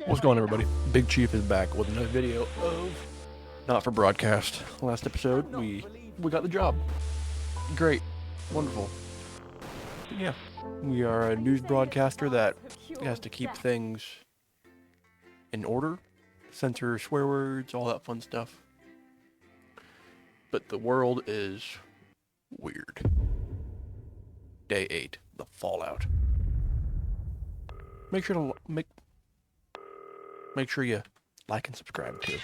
What's going on, everybody? Big Chief is back with another video of Not for Broadcast. Last episode, we got the job. Great. Wonderful. Yeah. We are a news broadcaster that has to keep things in order, censor swear words, all that fun stuff. But the world is weird. Day 8, the fallout. Make sure you like and subscribe too.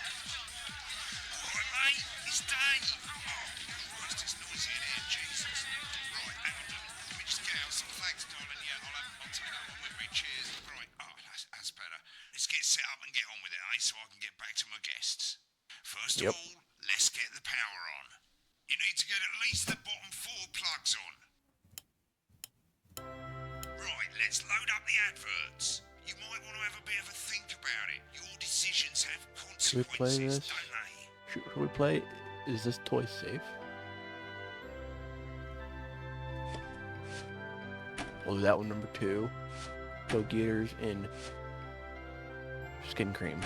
So I can get back to my guests. First of all, let's get the power on. You need to get at least the bottom 4 plugs on. Right, let's load up the adverts. You might want to have a bit of a think about it. Your decisions have Should we play consequences, this? don't they? Should we play? Is this toy safe? We'll do that one. Number 2. Go Gators in skin cream.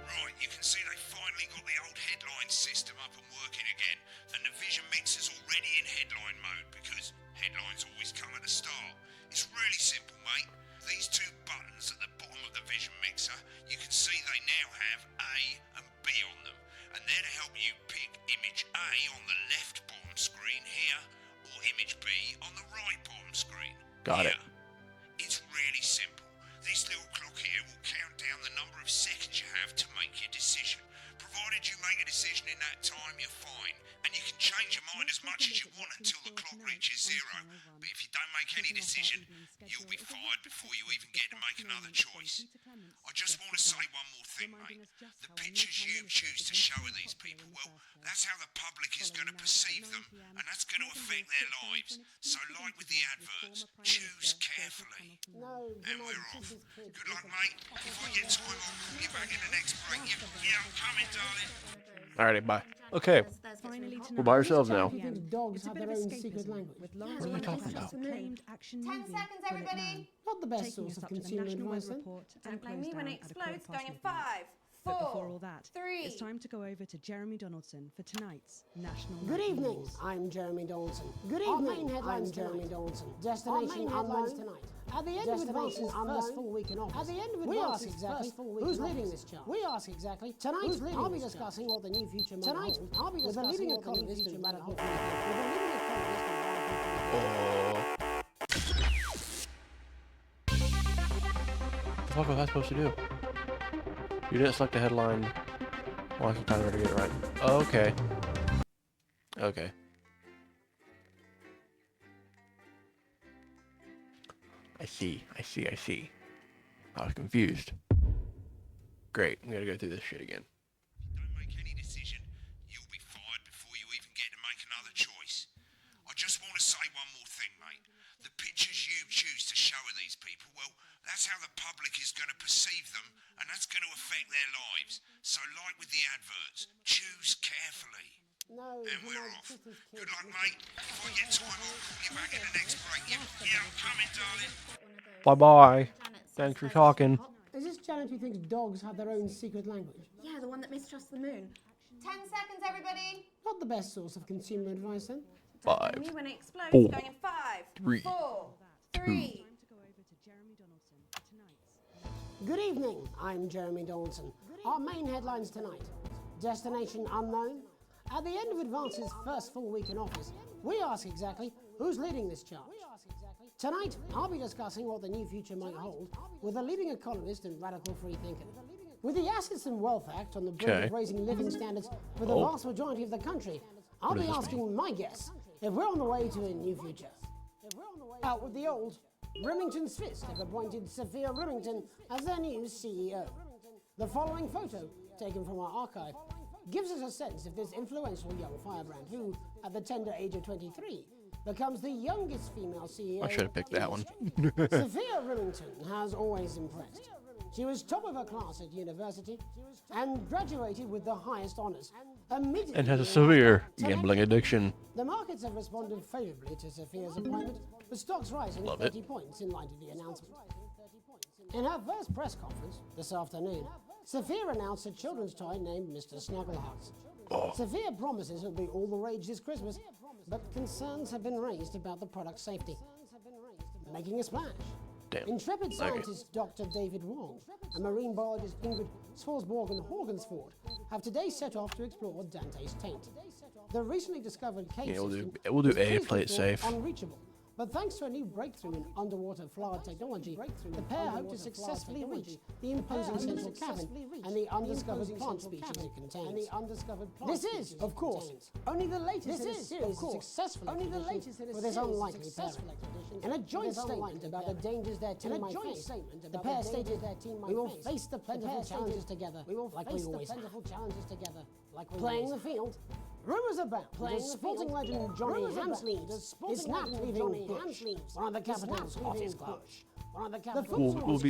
Right, you can see they finally got the old headline system up and working again, and the Vision Mixer's already in headline mode because headlines always come at the start. It's really simple, mate. These 2 buttons at the bottom of the Vision Mixer, you can see they now have A and B on them, and they're to help you pick image A on the left bottom screen here, or image B on the right bottom screen. Got it. It's really simple. This little clock here will count down the number of seconds you have to make your decision. Provided you make a decision in that time, you're fine. And you can change your mind as much as you want until the clock reaches 0. But if you don't make any decision, you'll be fired before you even get to make another choice. I just want to say one more thing, mate. The pictures you choose to show of these people, well, that's how the public is going to perceive them, and that's going to affect their lives. So like with the adverts, choose carefully. And we're off. Good luck, mate. If I get time, I'll call you back in the next break. Yeah, I'm coming, darling. Alrighty, bye. Okay, we're by ourselves now. Dogs have their own secret language. What are they talking about? 10 seconds, everybody. Not the best source of consumer advice, then. Don't blame me when it explodes. Going in 5, 4, But before all that, 3. it's time to go over to Jeremy Donaldson for tonight's National Good Night evening. News. I'm Jeremy Donaldson. Good evening. I'm Jeremy Donaldson. Destination unknown tonight. At the end of Advance's first full week in office, we ask exactly who's leading this chart. We ask exactly tonight. I'll be discussing what the new future might hold. I'll be discussing with a leading economist and radical What the fuck was I supposed to do? You didn't select the headline. Well, I can kind of get it right. Oh, okay. Okay. I see. I was confused. Great. I'm gonna go through this shit again. Don't make any decision, you'll be fired before you even get to make another choice. I just want to say one more thing, mate. The pictures you choose to show of these people, well, that's how the public is going to perceive them, and that's going to affect their lives. So like with the adverts, choose carefully. And we're off. Good luck, mate. If I get time, I'll call you back in the next break. Yeah, I'm coming, darling. Bye-bye. Thanks for talking. Is this Janet who thinks dogs have their own secret language? Yeah, the one that mistrusts the moon. 10 seconds, everybody. Not the best source of consumer advice, then. Don't 5, blame me when it explodes. 4, Going in 5, 3, 4, 3. Time to go over to Jeremy Donaldson for tonight's Good evening. I'm Jeremy Donaldson. Our main headlines tonight. Destination unknown. At the end of Advance's first full week in office, we ask exactly who's leading this charge. Tonight, I'll be discussing what the new future might hold with a leading economist and radical free thinker. With the Assets and Wealth Act on the brink of raising living standards for the vast majority of the country, I'll be asking my guess if we're on the way to a new future. Out with the old, Remington's Fist have appointed Sophia Remington as their new CEO. The following photo, taken from our archive, gives us a sense of this influential young firebrand who, at the tender age of 23, becomes the youngest female CEO. I should have picked that one. Sophia Remington has always impressed. She was top of her class at university and graduated with the highest honors. And has a severe gambling addiction. The markets have responded favorably to Sophia's appointment, with stocks rising 30 points in light of the announcement. In her first press conference this afternoon, Sophia announced a children's toy named Mr. Snugglehearts. Sophia promises it'll be all the rage this Christmas, but concerns have been raised about the product's safety. Making a splash. Damn. Intrepid Okay. scientist Dr. David Wong and marine biologist Ingrid Swarsborg-Horgensford have today set off to explore Dante's taint. The recently discovered cave Yeah, we'll system do A, is previously play it thought safe. unreachable. But thanks to a new breakthrough in underwater flower technology, the pair hope to successfully reach the imposing central cavern and the undiscovered plant species it contains. This is, of course, only the latest in a series of successful expeditions for this unlikely parent. In a joint statement about the dangers their team might face, the pair stated, "We will face the plentiful challenges together, like we always have. Playing the field." Rumours about the sporting legend Johnny Hamsleeves is snapped leaving Bush, one of the capital's hottest clubs.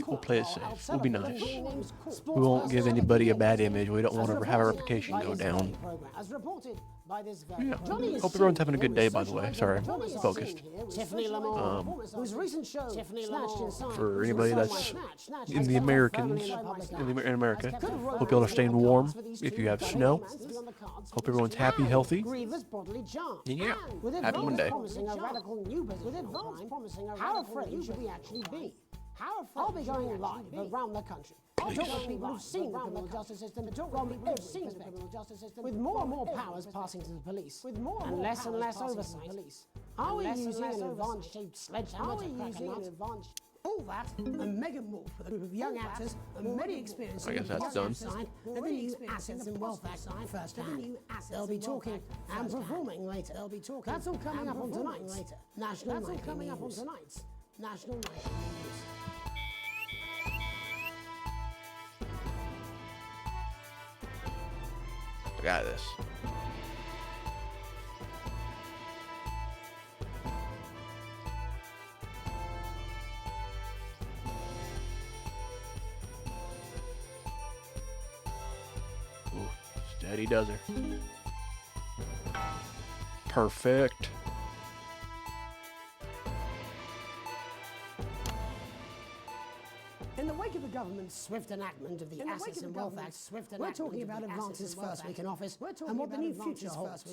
We'll play it safe. We'll be nice. We won't give anybody a bad image. We don't want to have our reputation go down. Yeah. Hope everyone's having a good day, by the way. Sorry, I'm focused. Tiffany Lamar, whose recent show Snatched in Sight For anybody that's in the Americans, in America, hope y'all are staying warm. If you have snow, hope everyone's happy, healthy. grievous bodily charm. Yeah, With happy advance Monday. promising a radical new business line, how afraid should we actually be? I'll be going live around the country. I'll talk to people who've seen the criminal justice system from every spectrum, with more and more powers passing to the police, and less oversight. Are we using an advanced-shaped sledgehammer to crack a nut? All that and mega more for the group of young actors and many experienced I guess that's done. side of the new Assets and Wealth Act first hand. They'll be talking and performing later. That's all coming up on tonight's National Nightly News. I got this. Ooh, steady does her. Perfect. In the wake of the government's swift enactment of the Assets and Wealth Act, we're talking about advances first week in office and what the new future holds.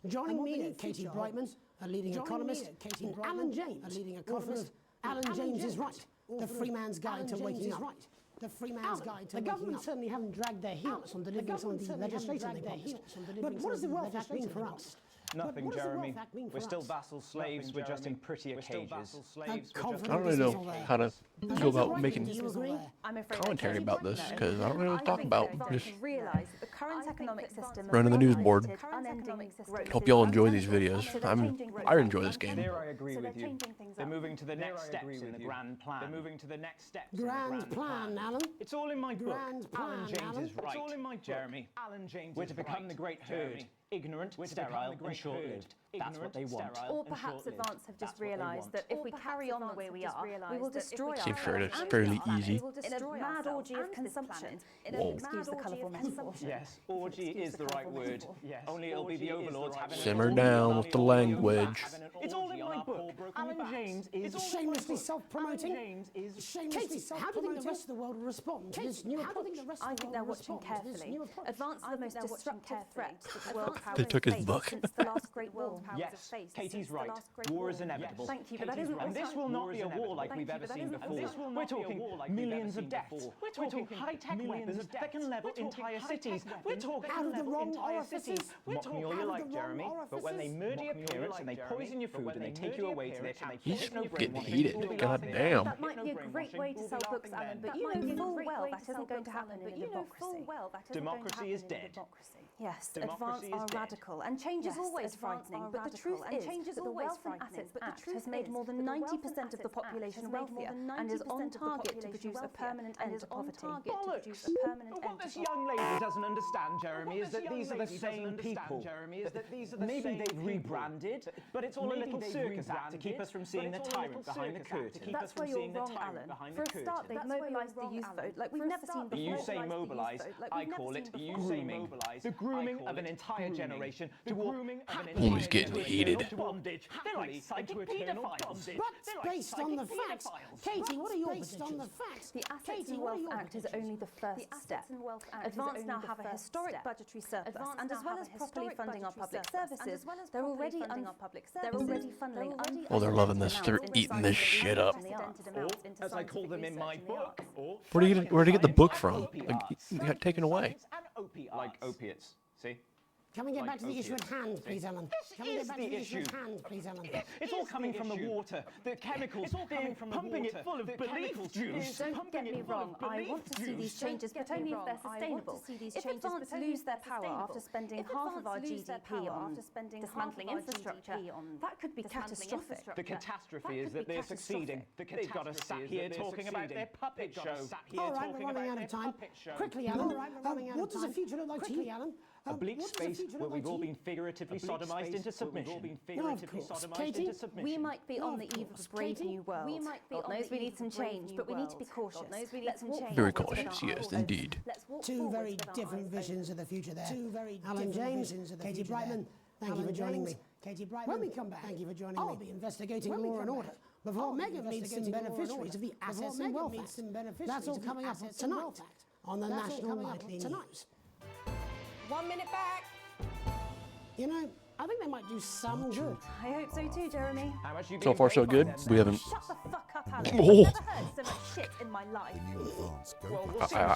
Joining me are Katie Brightman, a leading economist, and Alan James, a leading economist. Alan James is right. The Free Man's Guide to Waking Up. The government certainly haven't dragged their heels on delivering some of the legislation they promised. But what does the Wealth Act mean for us? Nothing, Jeremy. We're still vassal slaves. We're just in prettier cages. I don't really know how to go about making I'm afraid commentary about this because I don't really know what to talk about. Just realize that the current economic system running the news board. unending growth. Hope y'all enjoy these videos. I enjoy this game. There I agree So they're with you. changing things They're up. moving to the next steps in the grand plan. They're moving to the next steps in the Grand plan, Alan. It's all in my book. Grand Alan plan, James Alan. is right. It's all in my Jeremy. Alan James We're to become the great herd. Ignorant, sterile, and short-lived. That's what they want. Or perhaps Advance have just realised that if we carry on the way we are, we will destroy Seems ourselves fairly easy. in a mad orgy of consumption. Excuse the colourful metaphor. Yes, orgy is the right word. Yes. Only it'll be the overlords having Simmer down with the language. It's all in my book. Alan James is Shamelessly self-promoting. James is Katie, how do you think the rest of the world will respond to this new approach? I think they're watching carefully. Advance are the most destructive threat that the world powers They took his faced book. since the last great war. Yes, Katie's right. War is inevitable. Thank you, but that isn't And this will not be a war like we've ever seen before. We're talking millions of deaths. We're talking high-tech weapons that can level entire cities. We're talking Out of the wrong orifices. Mock me all you like, Jeremy, but when they murder your parents and they poison your food and they take you away to their camp, He's getting heated. God damn. That might be a great way to sell books, Alan, but you know full well that isn't going to happen in a democracy. Democracy is dead. Yes, Democracy Advance is are dead. radical, and change is always frightening, but the truth is that the Wealth and Assets Act has made more than 90% of the population wealthier and is on target to produce a permanent end to poverty. Bollocks! But what this young lady doesn't understand, Jeremy, is that these are the same people. Maybe they've rebranded, but it's all a little circus act to keep us from seeing the tyrant behind the curtain. That's where you're wrong, Alan. For a start, they've mobilised the youth vote like we've never seen before. You say mobilise, I call it grooming. The grooming of an entire generation toward Oh, he's getting heated. bondage. They're like psychic pedophiles. But based on the facts, Katie, Katie, what are your based predictions? on the facts? The Assets and Wealth Act is only the first step. Advance now have a historic budgetary surplus, and as well as properly funding our public services, they're already funding. Oh, they're loving this. They're eating this shit up. Or, as I call them in my book, or Where'd you get the book from? Like, it got taken away. like opiates. See? Can we get back to the issue at opiates. hand, please, Ellen? This Can we get is back the to the issue issue. at hand, please, Ellen? It's all coming from the water, the chemicals, they're pumping it full of belief juice. Don't get me wrong, I want to see these changes, but only if they're sustainable. If Advance lose their power after spending half of our GDP on dismantling infrastructure, that could be catastrophic. The catastrophe is that they're succeeding. They've got us sat here talking about their puppet show. All right, we're running out of time. Quickly, Alan. What does the future look like to you, Alan? A bleak space where we've all been figuratively sodomized into submission. No, of course. Katie, We might be on the eve of a brave new world. God knows we need some change, but we need to be cautious. Let's walk Very forward with cautious, our yes, hearts indeed. open. two very different visions of the future there. Alan James, Katie Brightman, thank you for joining me. Katie Brightman, when we come back, thank you for joining me. I'll be investigating law and order before Megan meets some beneficiaries of the Assets and Wealth Act. That's all coming up tonight on the National Nightly News. 1 minute back. You know, I think they might do some good. I hope so too, Jeremy. How much you So far, so good. We haven't. Shut the fuck up, Alan. Oh. I've never heard so much shit in my life.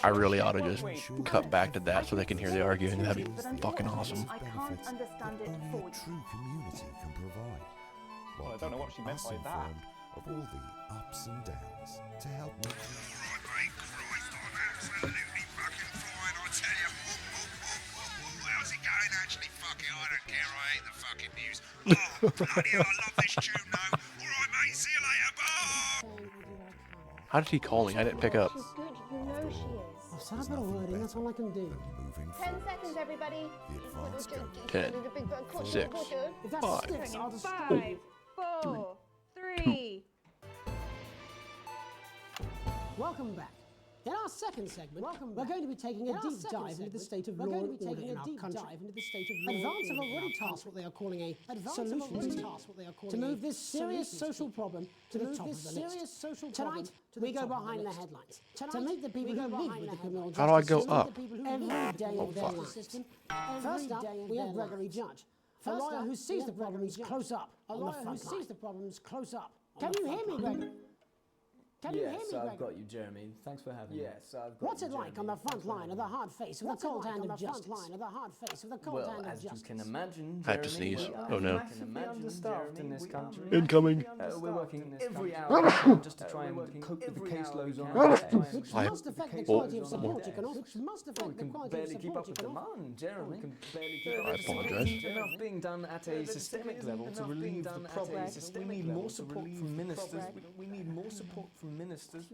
I really ought to just cut back to that so they can hear the arguing. That'd be fucking awesome. I can't understand it for you. True community can provide. Well, I don't know what she meant by that. Of all the ups and downs to help make Right, mate, Christ, I'm absolutely fucking fine, I tell you. How's it going, actually? Fuck it, I don't care, I hate the fucking news. Oh, bloody hell, I love this tune, though. Alright, mate, see you later, bye! How did he call me? I didn't pick up. She's good. You know she is. I've said a bit of wording, that's all I can do. moving 10 seconds, everybody. advance goals. 10, 6, If that's 5, sticks, I'll just... 5, 4, 3. Welcome back. In our second segment, we're going to be taking a deep dive into the state of law and order in our country. Advance have already tasked what they are calling a solutions team to move this serious social problem to the top of the list. Tonight, we go behind the headlines to meet the people who live with the criminal How do I justice go system up? every day of their fuck. lives. First up, we have Gregory Judge, a lawyer who sees the problems close up on the front line. Can you hear me, Gregory? Can you hear me, I've Gregory? got you, Jeremy. Thanks for having me. Yes, I've got What's it like on the front line of the hard face of the cold hand of justice? Well, as you can imagine, I have to Jeremy, sneeze. we Oh, are no. massively understaffed in this country. Incoming. We're working every hour just to try and cope with the caseloads on our Which I- must affect the quality of support you can offer. We can barely keep up with demand, Jeremy. I apologize. Enough being done at a systemic level to relieve the problem. We need more support from ministers. We need more support from ministers.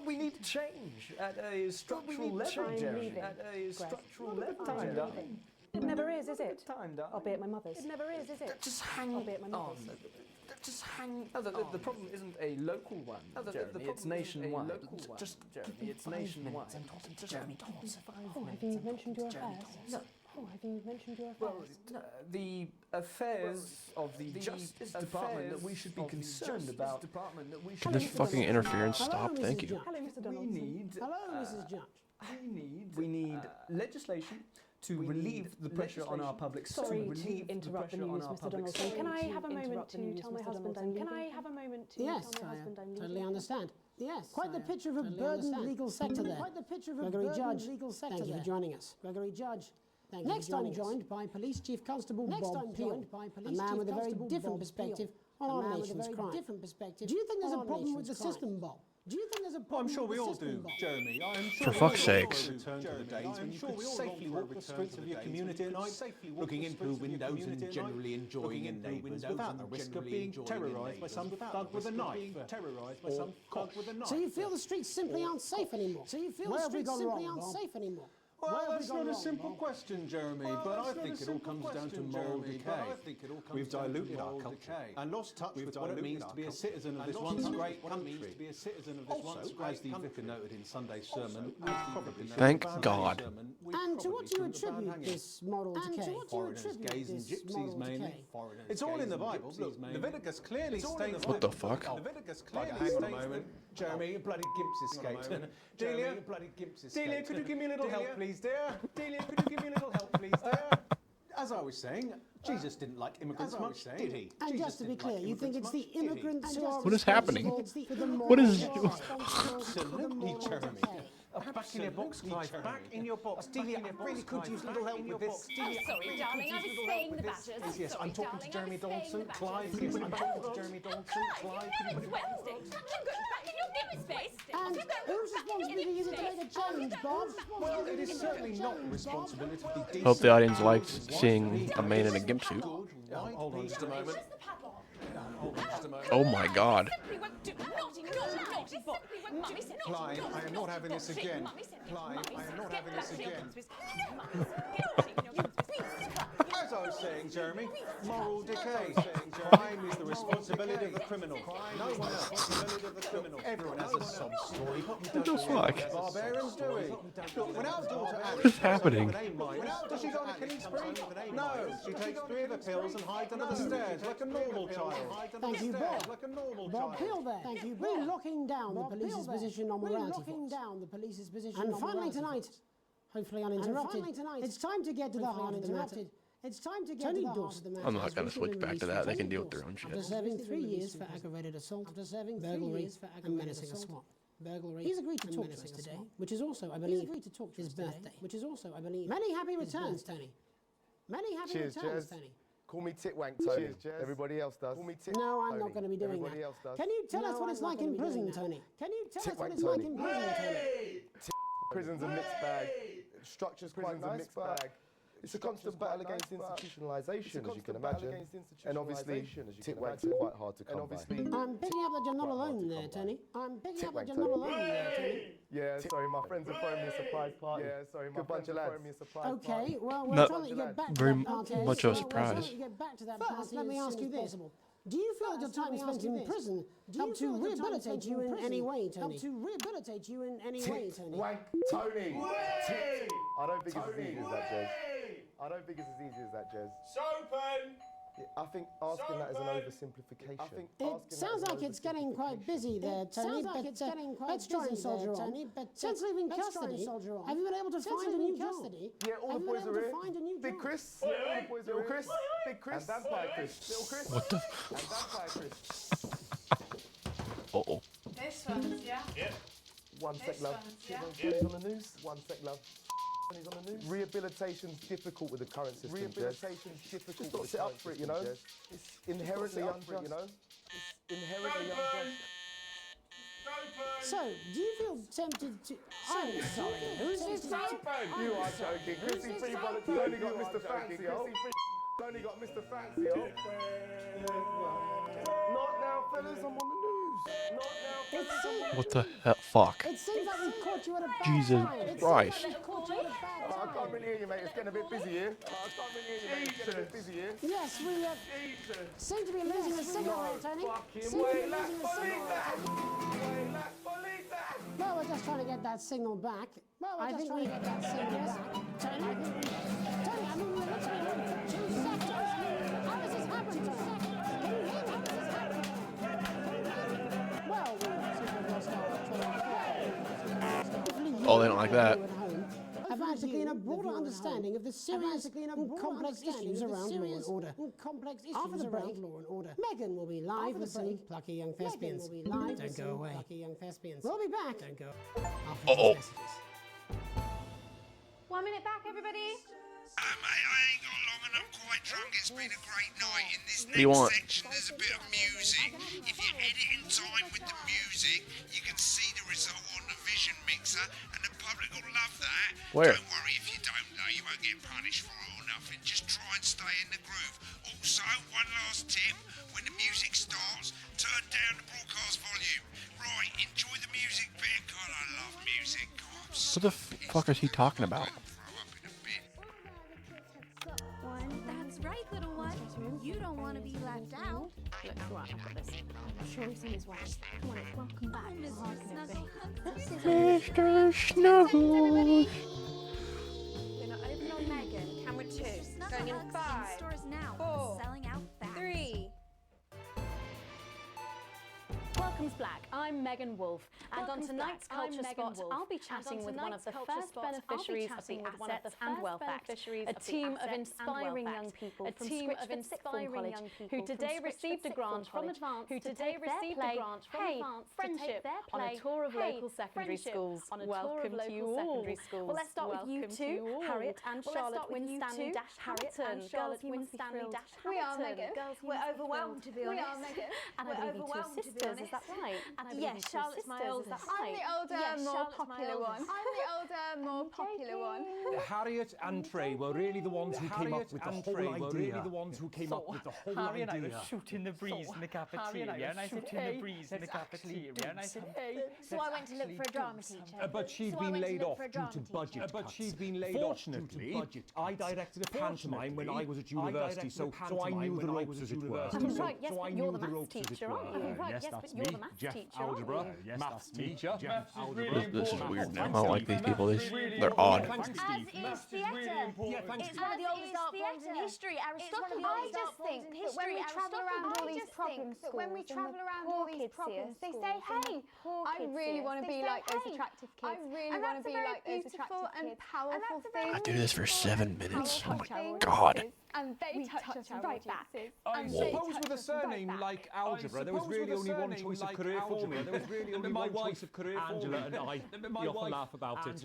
We need change at a structural level, Jeremy. At a structural level, darling. It never is it? Time, darling. Albeit my mother's. It never is it? Just hang Albeit my on. mother's. Just hang on. The problem isn't a local one, Jeremy. It's nationwide. Just, Jeremy, it's nationwide. Jeremy, Oh, have you mentioned your affairs? No. Oh, have you mentioned your Well, affairs? the affairs of the Justice Department that we should be concerned about. Can this fucking interference Hello, stop? Mrs. Thank you. Judge. Hello, Mr. We Donaldson. need. Hello, Mrs. Judge. We need legislation to relieve the pressure on our public service. Sorry to interrupt the news, Mr. Donaldson. Can I have a moment to tell my husband I'm leaving? Can I have a moment to Yes, tell my I husband I'm leaving? totally understand. Yes, quite the picture of a burdened legal sector there. Quite the picture of a Gregory Judge. Thank you for joining us, Gregory Judge. Next, I'm joined by Police Chief Constable Bob Peel, a man with a very different perspective on our nation's crime. Do you think there's a problem with the system, Bob? Do you think there's a problem I'm sure with we the all system, do, Bob? Jeremy. I am sure For we fuck's all sakes. return to the days when you could safely walk the streets of your community at night, looking in through windows and generally enjoying your neighbours without the risk of being terrorised by some thug with a knife. So you feel the streets simply aren't safe anymore? Where have we gone wrong, Bob? Well, that's not a simple question, Jeremy, but I think it all comes down to moral decay. We've diluted our culture and lost touch with what it means to be a citizen of this once great country. Also, as the vicar noted in Sunday's sermon, Thank God. And to what do you attribute this moral decay? Foreigners, gays and gypsies mainly. It's all in the Bible. Look, Leviticus clearly states... What the fuck? Leviticus clearly states... Hang on a moment. Jeremy, your bloody gimps escaped. Delia, could you give me a little help, please, dear? Delia, could you give me a little help, please, dear? As I was saying, Jesus didn't like immigrants much, did he? And just to be clear, you think it's the immigrants who are What is happening? What is... Absolutely, Jeremy. Back in your box, Clive. Back in your box. Delia, I really could use a little help with this. I'm sorry, darling. I was saying the Badgers. Yes, I'm talking to Jeremy Dawson. Clive, I'm talking to Jeremy Dawson. Clive, It's Wednesday. I'm going back in your gimme space. And whose responsibility is it to make a challenge, Bob? well, it is certainly not the responsibility of the decent... Hope the audience liked seeing a man in a gimp suit. Hold on just a moment. Oh my God. Clive, I am not having this again. Clive, I am not having this again. As I was saying, Jeremy, moral decay. Crime is the responsibility of the criminal. No one else. Responsibility of the criminal. Everyone has a sob story. What the fuck? Barbarians do we? Look, when our daughter What is happening? Does she go on a killing spree? No, she takes 3 of the pills and hides under the stairs like a normal child. Thank you, Bob. Like a normal Bob child. Hill there. Thank you, Bob. We're locking down the police's position on morality. And finally tonight, hopefully uninterrupted, it's time to get to the heart of the matter. It's time to get to the heart of the matter. I'm not gonna switch back to that. They can deal with their own shit. After serving 3 years for aggravated assault, burglary, and menacing a SWAT. He's agreed to talk to us today, which is also, I believe, his birthday. Many happy returns, Tony. Many happy returns, Tony. Call me Titwank, Tony. Everybody else does. Call me Titwank. No, I'm not going to be doing that. Else does. Can you tell us what it's like in prison, Tony? Can you tell us what it's like in prison, Tony? Prison's a mixed bag. Structure's quite nice, mixed bag. It's a constant battle against institutionalisation, as you can imagine. And obviously, Titwanks are quite hard to come by. I'm picking up that you're not alone there, Tony. Yeah, sorry, my friends are throwing me a surprise party. Yeah, sorry, my friends are throwing me a surprise party. Okay, well, we're Not trying to get back to very that party. much of a surprise. First, let me ask you this. Do you feel that your time spent in prison helped to rehabilitate you in any way, Tony? Titwank, Tony! I don't think it's as easy as that, Jez. I don't think it's as easy as that, Jez. I think asking that is an oversimplification. It sounds like it's getting quite busy there, Tony, but let's try and soldier on. Since leaving custody, have you been able to find a new job? Yeah, all the boys are here. Big Chris, Little Chris, Big Chris, and Vampire Chris. Little Chris, What the? and Vampire Chris. Uh-oh. This one's, yeah? Yep. One sec, love. Yeah. He's on the news. One sec, love. He's on the news. Rehabilitation's difficult with the current system, Rehabilitation's difficult. Just got to sit up for it, you know? It's inherently unjust, you know? It's inherently unjust. So, do you feel tempted to... I'm sorry, who's this guy? You are joking. Chrissy Free Brother only got Mr. Fancy, only got Mr. Fancy, Not now, fellas, I'm on the news. Not now, fellas. What the hell? Fuck. It seems like we've caught you at a bad Jesus time. Christ. I can't really hear you, mate. It's getting a bit busy here. It's getting a bit busy here. Yes, we seem to be losing the signal here, Tony. Well, we're just trying to get that signal back. I think we get that signal back. Tony, I mean, we're literally here for 2 seconds. How does this happen, Tony? Can you hear me? How does this happen? Well, we seem to have lost our... Oh, they don't like that. I've managed to gain a broader understanding of the serious and complex issues around law and order. After the break, Megan will be live with some plucky young thespians. Don't go away. We'll be back. Don't go. After these messages. 1 minute back, everybody. Mate, I ain't got long and I'm quite drunk. It's been a great night. In this What do you want? next section, there's a bit of music. If you edit in time with the music, you can see the result on the Vision Mixer, and the public will love that. Where? Don't worry if you don't know, you won't get punished for it or nothing. Just try and stay in the groove. Also, one last tip, when the music starts, turn down the broadcast volume. Right, enjoy the music bit. God, I love music. God, What the fuck is he talking about? fine, I've got this. I'm sure he's on his way. Come on, it's welcome back. Mr. Snuggles. We're not open on Megan. Camera 2. Going in 5, Stores now. 4, Selling out fast. 3. Welcome's Black. I'm Megan Wolfe, and on tonight's Culture Spot, I'll be chatting with one of the first beneficiaries of the Assets and Wealth Act, a team of inspiring young people from Scripps Sixth College who today received a grant from Advance to take their play, Hey Friendship, on a tour of local secondary schools. Welcome to you all. Well, let's start with you two, Harriet and Charlotte Winstanley Hamilton. Charlotte Winstanley Hamilton. We are, Megan. We're overwhelmed, to be honest. We are, Megan. And I believe you two are sisters, is that right? Yes, Charlotte's my older. I'm the older, more popular one. I'm the older, more popular one. Harriet and Trey were really the ones who came up with the whole idea. Really the ones who came up with the whole Harry idea. and I were shooting the breeze in the cafeteria, and I said, shooting the breeze in the cafeteria, and I said, hey. So I went to look for a drama teacher. But she'd been laid off due to budget cuts. Fortunately, I directed a pantomime when I was at university, so I knew the ropes as it were. Right, yes, but you're the maths teacher, aren't you? Right, yes, but you're the maths teacher, Algebra, maths teacher. This is weird now. I don't like these people. They're odd. As is theatre. It's one of the oldest art forms in history. Aristotle. I just think that when we travel around all these problem schools, they say, hey, I really want to be like those attractive kids. I really want to be like those attractive and powerful things. I do this for 7 minutes. Oh my god. And they touch us right back. I suppose with a surname like Algebra, there was really only one choice of career for me. There was really only one choice of career for me. Angela and I, we often laugh about it.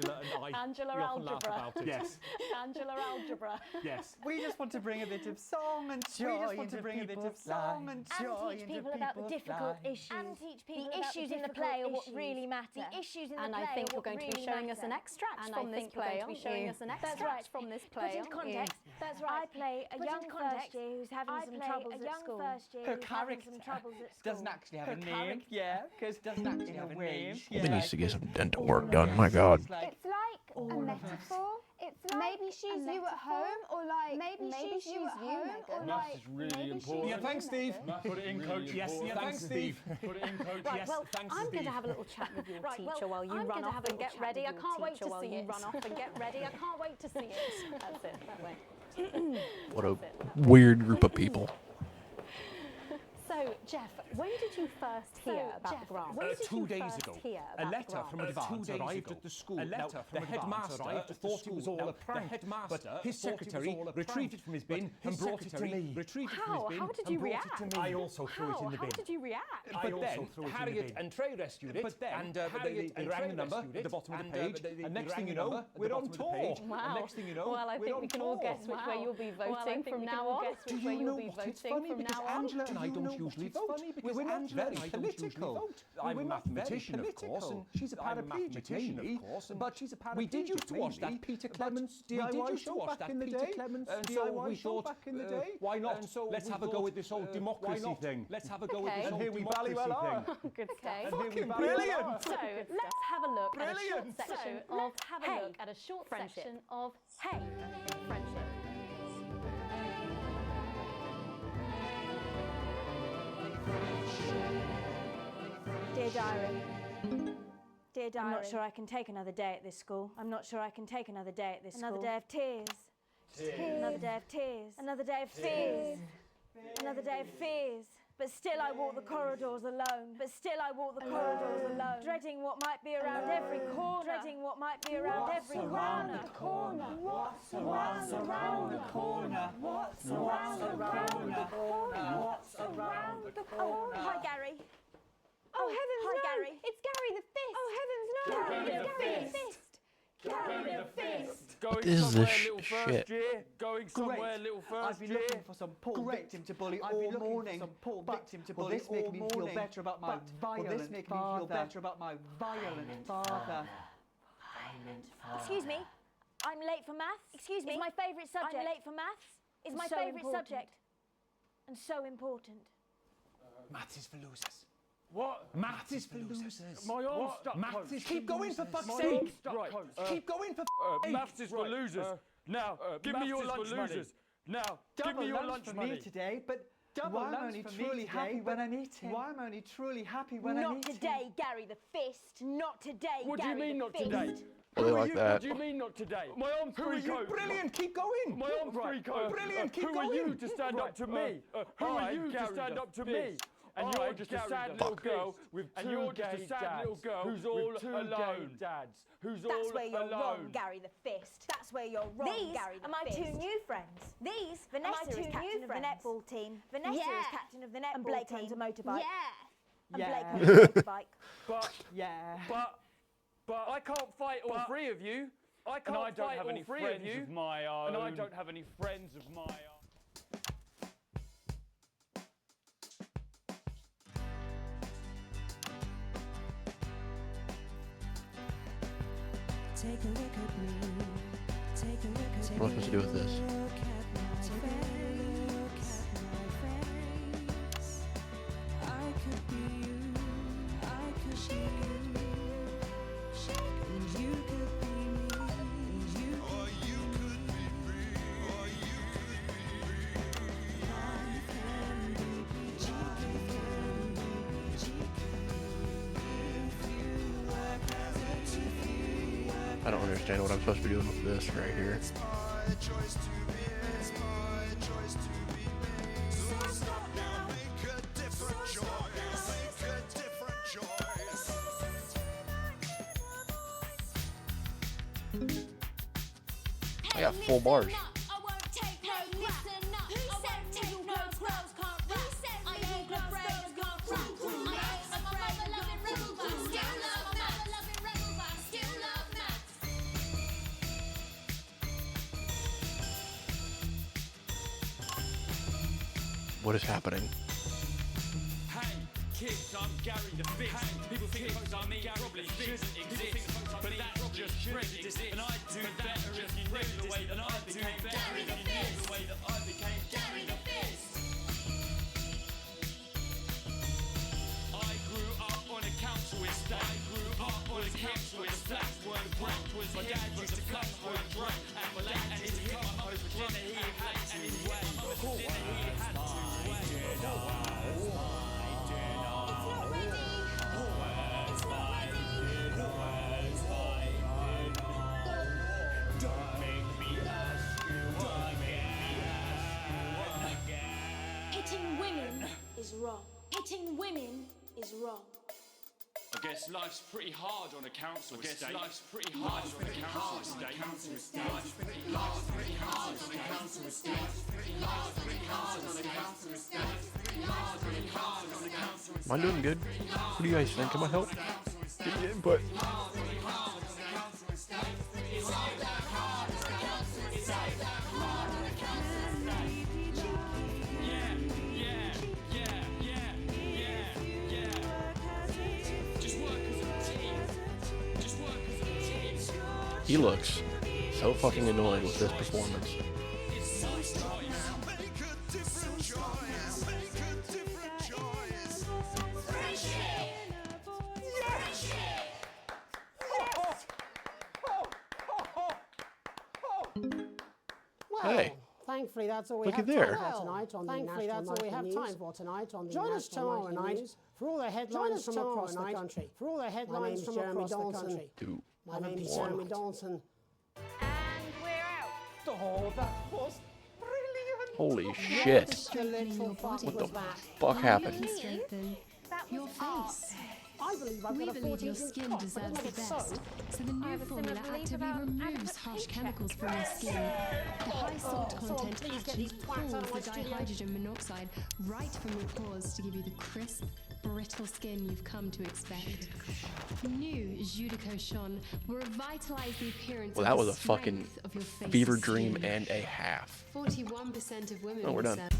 Angela Algebra. Yes. Angela Algebra. Yes. We just want to bring a bit of song and joy. We just want to bring a bit of song and joy. And teach people about the difficult issues. And teach people the issues in the play are what really matter. The issues in the play. And I think you're going to be showing us an extract from this play. That's right, from this play. Put into context. That's right. I play a young first year who's having some troubles at school. Her character doesn't actually have a name. Yeah, because doesn't actually have a name. He needs to get some dental work done. My god. It's like a metaphor. It's like maybe she's you at home, or like maybe she's you at home, or like is really important. Yeah, thanks, Steve. Put it in, coach. Yes, yeah, thanks, Steve. Put it in, coach. Right, Yes, well, thanks, I'm Steve. going to have a little chat with your teacher while you run off and get ready. I can't wait to see you run off and get ready. I can't wait to see it. That's it, that way. What a weird group of people. So, Jeff, when did you first hear about the grant? 2 days ago, a letter from Advance arrived at the school. Now, the headmaster thought it was all a prank, but his secretary retrieved it from his bin and brought it to me. How did you react? I also threw it in the bin. How did you react? But then Harriet and Trey rescued it, and they rang the number at the bottom of the page, and next thing you know, we're on tour. Wow. Next thing you know, well, I think we can all guess which way you'll be voting from now on. Do you know what? It's funny because Angela and I don't usually vote. We're not very political. I'm a mathematician, of course, and she's a paraplegic, of course, but we did used to watch that Peter Clements DIY show back in the day, and so we thought, why not? Let's have a go with this whole democracy thing. Let's have a go with this whole democracy thing. Good stuff. Fucking brilliant! So let's have a look at a short section of Hey at a short section of Hey Friendship. Dear Diary. Dear Diary. I'm not sure I can take another day at this school. I'm not sure I can take another day at this school. Another day of tears. Another day of tears. Another day of fears. Another day of fears. But still I walk the corridors alone. But still I walk the corridors alone. Dreading what might be around every corner. Dreading what might be around every corner. What's around the corner? What's around the corner? What's around the corner? Hi, Gary. Oh, heavens, hi, no! Gary. It's Gary the Fist! Oh, heavens, no! Gary the Fist! Gary the Fist! This is the shit. Going somewhere, little first I've been looking for some poor victim to bully all morning. Some poor victim to bully all morning. Will this make me feel better about my violent father? Excuse me. I'm late for maths. Excuse me. It's my favourite subject. I'm late for maths. It's my favourite subject. And so important. Maths is for losers. What? Maths is for losers. My arm's stuck. Maths is keep going for fuck's sake. Right. Keep going for sake. Maths is for losers. Now, give me your lunch money. Now, give me your lunch money today, but Double Why am I lunch only for me truly today, happy when but I'm eating? Why am I only truly happy when I'm Not eating? today, Gary the Fist. Not today, What do you Gary mean the not Fist. today? Well, they Who are like you? that. What do you mean not today? My arm's Who are free you? coat. Brilliant, keep going. My arm's free coat. Brilliant, keep Who going. are you to stand up to me? Who are you to stand up to me? And you're just a sad little girl with two gay dads who's all alone. Who's all That's where you're alone. wrong, Gary the Fist. That's where you're wrong, These Gary the are my Fist. two new friends. These, are my Vanessa two is captain new of the friends. netball team. Vanessa Yeah. is captain of the netball And Blake team. owns a motorbike. Yeah. And Yeah. Blake owns a motorbike. But I can't fight all three of you. I can't fight all three of you. My own. And I don't have any friends of my own. Take a look at me. Take a look at What am I supposed to do with this? I could be you. I could be you. And you could be me. And you could be me. Life can be peachy. If you work as a team. I don't understand what I'm supposed to be doing with this right here. I got full bars. What is happening? Hey, kids, I'm Gary the Fist. People think folks like me probably shouldn't exist, but that's just prejudice, and I do better if you knew the way that I became Gary the Fist. The way that I became Gary the Fist. I grew up on a council estate. I grew up on a council estate. Flats weren't cracked. My dad used to come home drunk and late, and he'd come home for dinner. He had to wait. For dinner he had to wait. Hitting women is wrong. Hitting women is wrong. I guess life's pretty hard on a council estate. Life's pretty hard on a council estate. Life's pretty hard on a council estate. Am I doing good? What do you guys think? Am I help? Give me input. He looks so fucking annoying with this performance. Well, Hey. thankfully that's all we Looky have there. time for tonight on the Thankfully, National that's all we have Nightly time News. for tonight on the Join us National tomorrow Nightly night News. for all the headlines from across the country. For all the My headlines name's from Jeremy across the Donaldson. country. Two. My name's Jeremy Donaldson. And we're out. Oh, that was brilliant. Holy shit. The little fuck What was the that? fuck happened? Strengthen Your face. I believe I've We got a believe your 14-inch skin cock, but deserves isn't the it best. so? So the new formula actively removes harsh chemicals from your skin. The high salt content actually pulls the dihydrogen monoxide right from your pores to give you the crisp, brittle skin you've come to expect. New Judico Shon will revitalize the appearance Well, that and was the a fucking strength of your face fever and dream skin. and a half. 41% of women Oh, we're will done. say-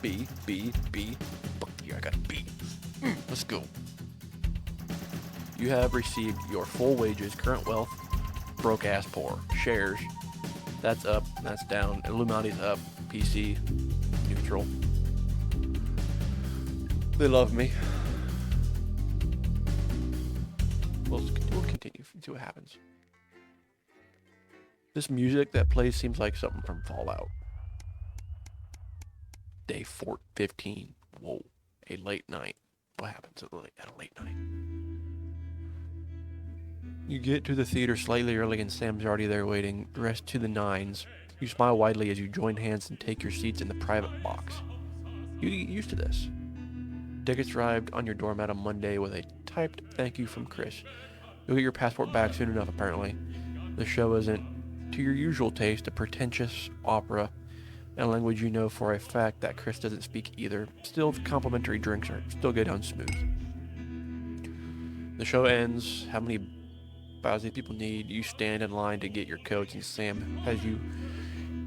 B, B, B. Fuck you, I got a B. Let's go. You have received your full wages, current wealth, broke ass poor. Shares. That's up, that's down. Illuminati's up. PC, neutral. They love me. We'll continue, see what happens. This music that plays seems like something from Fallout. Day 15. Whoa. A late night. What happens at a late night? You get to the theater slightly early and Sam's already there waiting, dressed to the nines. You smile widely as you join hands and take your seats in the private box. You get used to this. Tickets arrived on your doormat on Monday with a typed thank you from Chris. You'll get your passport back soon enough, apparently. The show isn't, to your usual taste, a pretentious opera, a language you know for a fact that Chris doesn't speak either. Still, the complimentary drinks are still go down smooth. The show ends. How many bows these people need? You stand in line to get your coats, and Sam has you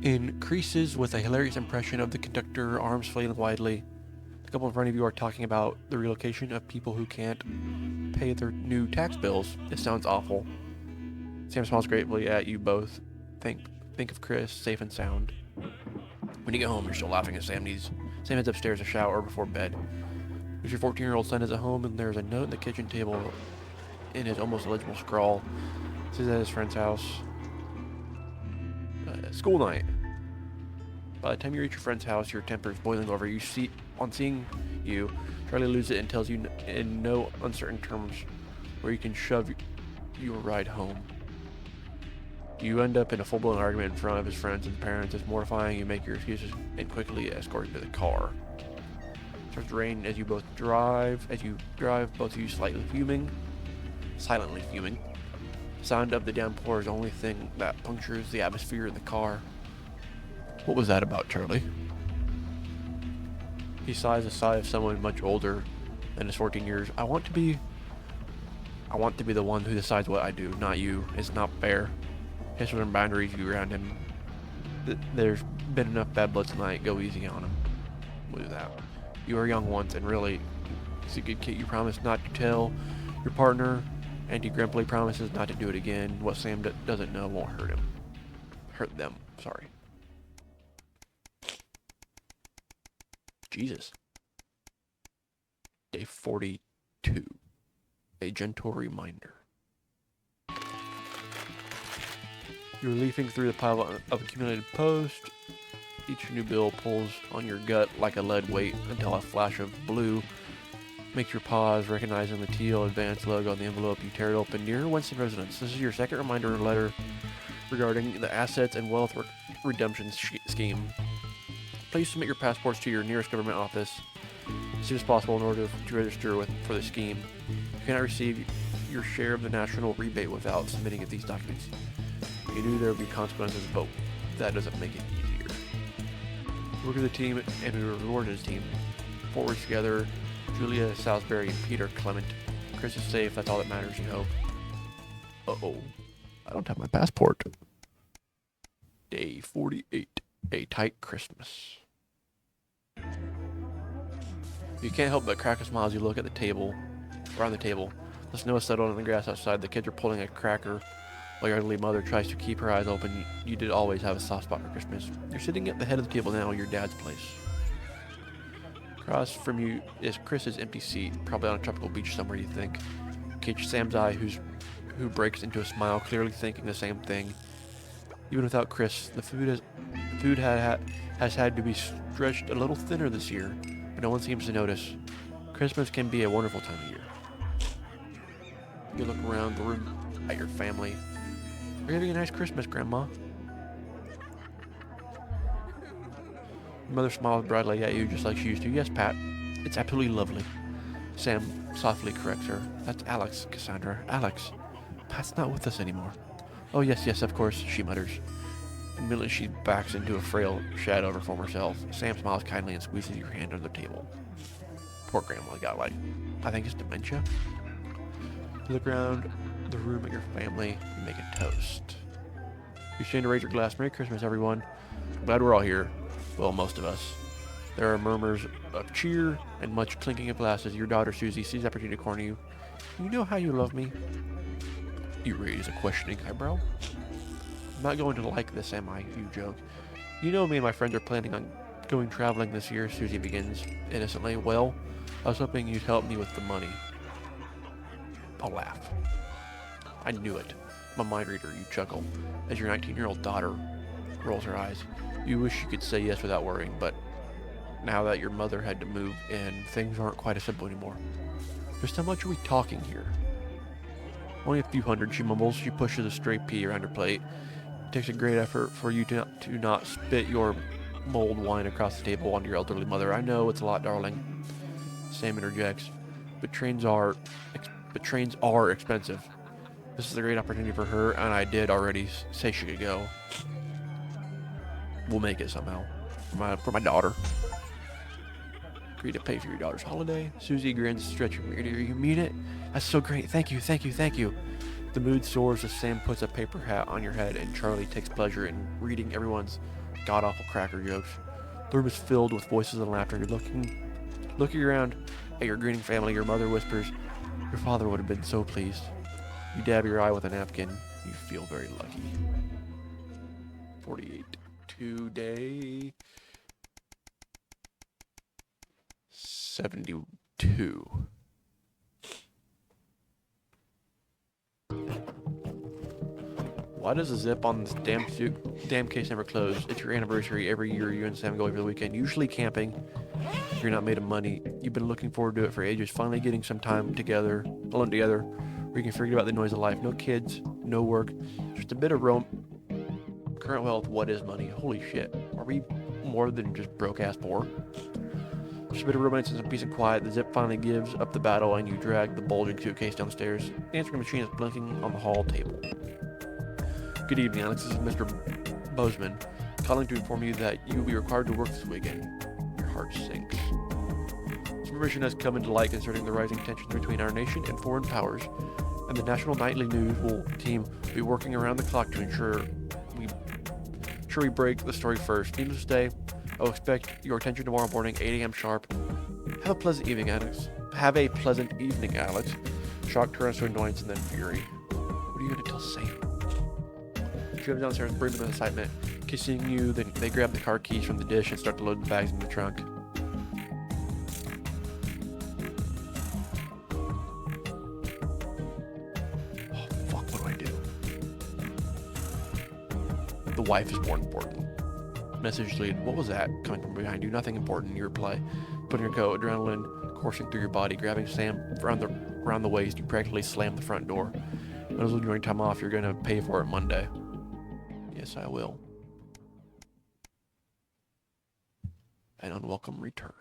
increases with a hilarious impression of the conductor, arms flailing widely. The couple in front of you are talking about the relocation of people who can't pay their new tax bills. It sounds awful. Sam smiles gratefully at you both. Think of Chris, safe and sound. When you get home, you're still laughing at Sam heads upstairs to shower before bed. Your 14-year-old son is at home, and there's a note in the kitchen table in his almost illegible scrawl. It says at his friend's house. School night. By the time you reach your friend's house, your temper is boiling over. On seeing you, Charlie loses it and tells you in no uncertain terms where you can shove your ride home. You end up in a full-blown argument in front of his friends and parents. It's mortifying. You make your excuses and quickly escort him to the car. It starts to rain as you drive, both of you silently fuming. Sound of the downpour is the only thing that punctures the atmosphere in the car. What was that about, Charlie? He sighs a sigh of someone much older than his 14 years. I want to be the one who decides what I do, not you. It's not fair. His certain boundaries you around him. There's been enough bad blood tonight. Go easy on him. We'll do that. You were young once, and really, he's a good kid. You promise not to tell your partner, and he grumpily promises not to do it again. What Sam doesn't know won't hurt him. Hurt them. Sorry. Jesus. Day 42. A gentle reminder. You're leafing through the pile of accumulated post. Each new bill pulls on your gut like a lead weight until a flash of blue makes your pause, recognizing the teal advance logo on the envelope. You tear it open. Dear Winston residents, this is your second reminder letter regarding the assets and wealth redemption scheme. Please submit your passports to your nearest government office as soon as possible in order to register for the scheme. You cannot receive your share of the national rebate without submitting these documents. You knew there would be consequences, but that doesn't make it easier. Work with the team, and we rewarded his team. Forwards together, Julia Salisbury and Peter Clement. Chris is safe, that's all that matters, you hope. Uh-oh. I don't have my passport. Day 48. A tight Christmas. You can't help but crack a smile as you look at the table, around the table. The snow is settled on the grass outside. The kids are pulling a cracker while your elderly mother tries to keep her eyes open. You did always have a soft spot for Christmas. You're sitting at the head of the table now, your dad's place. Across from you is Chris's empty seat, probably on a tropical beach somewhere, you think. Catch Sam's eye, who breaks into a smile, clearly thinking the same thing. Even without Chris, the food has had to be stretched a little thinner this year, but no one seems to notice. Christmas can be a wonderful time of year. You look around the room at your family. You're having a nice Christmas, Grandma. Your mother smiles brightly at you just like she used to. Yes, Pat, it's absolutely lovely. Sam softly corrects her. That's Alex, Cassandra. Alex. Pat's not with us anymore. Oh, yes, of course, she mutters. Immediately she backs into a frail shadow of her former self. Sam smiles kindly and squeezes your hand under the table. Poor Grandma got I think it's dementia. You look around the room at your family and make a toast. You stand to raise your glass. Merry Christmas, everyone. I'm glad we're all here. Well, most of us. There are murmurs of cheer and much clinking of glasses. Your daughter, Susie, sees the opportunity to corner you. You know how you love me? You raise a questioning eyebrow. I'm not going to like this, am I? You joke. You know me and my friends are planning on going traveling this year, Susie begins innocently. Well, I was hoping you'd help me with the money. I'll laugh. I knew it. I'm a mind reader, you chuckle, as your 19-year-old daughter rolls her eyes. You wish you could say yes without worrying, but now that your mother had to move in, things aren't quite as simple anymore. Just how much are we talking here? Only a few hundred, she mumbles. She pushes a stray pea around her plate. It takes a great effort for you to not spit your mulled wine across the table onto your elderly mother. I know it's a lot, darling. Sam interjects. But trains are expensive. This is a great opportunity for her, and I did already say she could go. We'll make it somehow. For my daughter. Agree to pay for your daughter's holiday. Susie grins, stretching her ear. You mean it? That's so great. Thank you, thank you, thank you. The mood soars as Sam puts a paper hat on your head, and Charlie takes pleasure in reading everyone's god-awful cracker jokes. The room is filled with voices and laughter. You're looking around at your grinning family. Your mother whispers, your father would have been so pleased. You dab your eye with a napkin. You feel very lucky. 48. Today. 72. Why does the zip on this damn case never close? It's your anniversary. Every year you and Sam go over the weekend, usually camping. If you're not made of money, you've been looking forward to it for ages. Finally getting some time together, alone together, where you can forget about the noise of life. No kids, no work, just a bit of current wealth. What is money? Holy shit. Are we more than just broke ass poor? Just a bit of romance and some peace and quiet. The zip finally gives up the battle, and you drag the bulging suitcase downstairs. The answering machine is blinking on the hall table. Good evening, Alex. This is Mr. Bozeman, calling to inform you that you will be required to work this weekend. Your heart sinks. Some information has come into light concerning the rising tensions between our nation and foreign powers, and the National Nightly News team will be working around the clock to ensure we break the story first. Needless to say, I will expect your attention tomorrow morning, 8 a.m. sharp. Have a pleasant evening, Alex. Shock turns to annoyance and then fury. What are you going to tell Sam? She comes downstairs brimming with excitement, kissing you. Then they grab the car keys from the dish and start to load the bags in the trunk. Oh, fuck, what do I do? The wife is more important. Message deleted. What was that? Coming from behind you. Nothing important. You reply. Putting your coat, adrenaline coursing through your body, grabbing Sam around the waist, you practically slam the front door. Those are during time off. You're going to pay for it Monday. Yes, I will. An unwelcome return.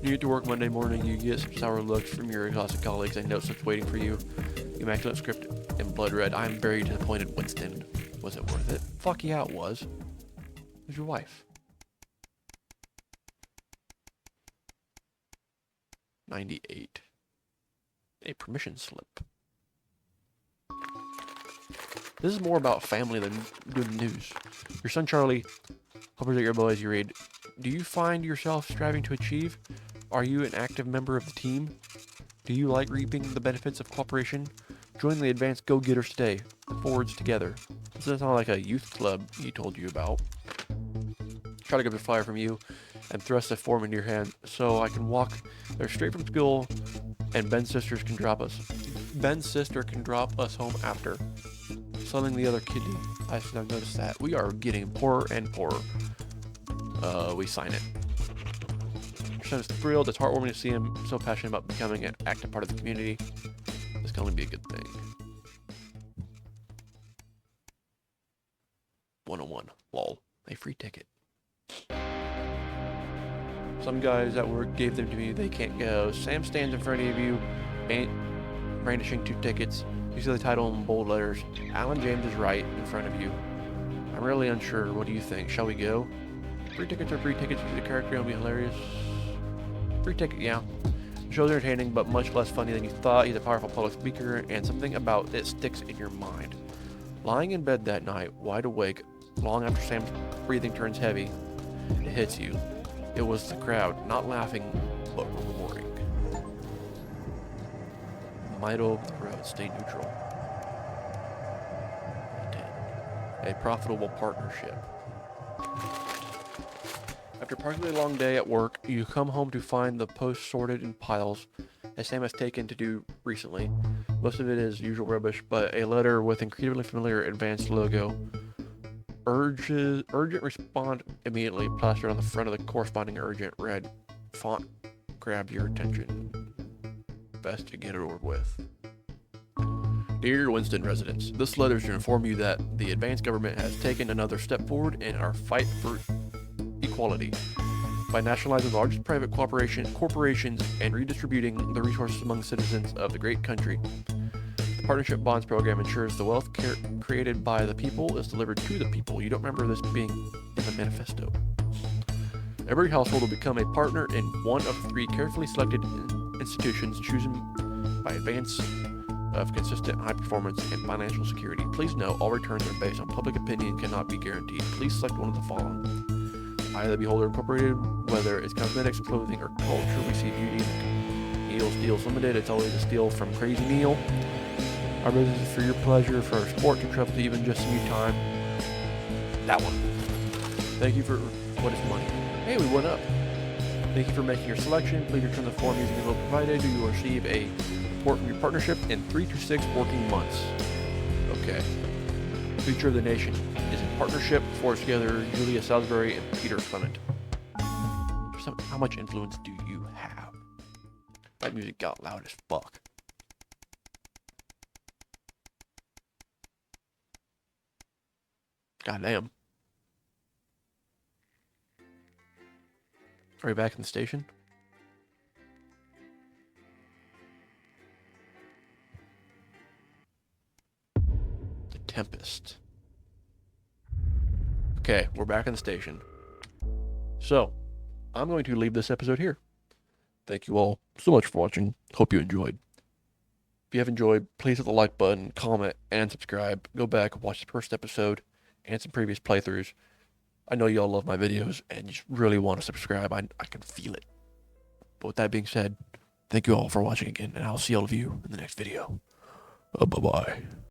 You get to work Monday morning. You get some sour looks from your exhausted colleagues and notes that's waiting for you. The immaculate script in blood red. I'm very disappointed, Winston. Was it worth it? Fuck yeah, it was. Who's your wife? 98. A permission slip. This is more about family than doing the news. Your son Charlie, helpers at your boys, you read, do you find yourself striving to achieve? Are you an active member of the team? Do you like reaping the benefits of cooperation? Join the advanced go-getters today. The forwards together. This doesn't sound like a youth club he told you about. Charlie grabs a flyer from you and thrusts a form into your hand so I can walk there straight from school and Ben's sister can drop us home after. Something the other kid did. I should have noticed that. We are getting poorer and poorer. We sign it. Your son is thrilled. It's heartwarming to see him so passionate about becoming an active part of the community. This can only be a good thing. 101. Lol. A free ticket. Some guys at work gave them to me. They can't go. Sam stands in front of you, brandishing 2 tickets. You see the title in bold letters. Alan James is right in front of you. I'm really unsure. What do you think? Shall we go? Free tickets are free tickets. The character will be hilarious. Free ticket, yeah. The show's entertaining, but much less funny than you thought. He's a powerful public speaker, and something about it sticks in your mind. Lying in bed that night, wide awake, long after Sam's breathing turns heavy, it hits you. It was the crowd, not laughing, but roaring. Middle of the road, stay neutral. 10. A profitable partnership. After a particularly long day at work, you come home to find the post sorted in piles, as Sam has taken to do recently. Most of it is usual rubbish, but a letter with incredibly familiar advanced logo urgent respond immediately plastered on the front of the corresponding urgent red font grab your attention. Best to get it over with. Dear Winston residents, this letter is to inform you that the advanced government has taken another step forward in our fight for equality by nationalizing the largest private corporations and redistributing the resources among citizens of the great country. The Partnership Bonds program ensures the wealth created by the people is delivered to the people. You don't remember this being in the manifesto. Every household will become a partner in one of 3 carefully selected institutions chosen by advance of consistent high performance and financial security. Please note, all returns are based on public opinion and cannot be guaranteed. Please select one of the following. Eye of the Beholder Incorporated, whether it's cosmetics, clothing, or culture, we see beauty. Neil's Deals Limited, it's always a steal from Crazy Neil. Our business is for your pleasure, for our sport, to travel to even just a new time. That one. Thank you for what is money. Hey, we went up. Thank you for making your selection. Please return the form using the vote provided. You will receive a report from your partnership in 3 to 6 working months. Okay. Future of the Nation is in partnership. Forged together Julia Salisbury and Peter Clement. How much influence do you have? That music got loud as fuck. Goddamn. Are we back in the station? The Tempest. Okay, we're back in the station. So, I'm going to leave this episode here. Thank you all so much for watching. Hope you enjoyed. If you have enjoyed, please hit the like button, comment, and subscribe. Go back and watch the first episode and some previous playthroughs. I know y'all love my videos and you really want to subscribe. I can feel it. But with that being said, thank you all for watching again, and I'll see all of you in the next video. Bye-bye.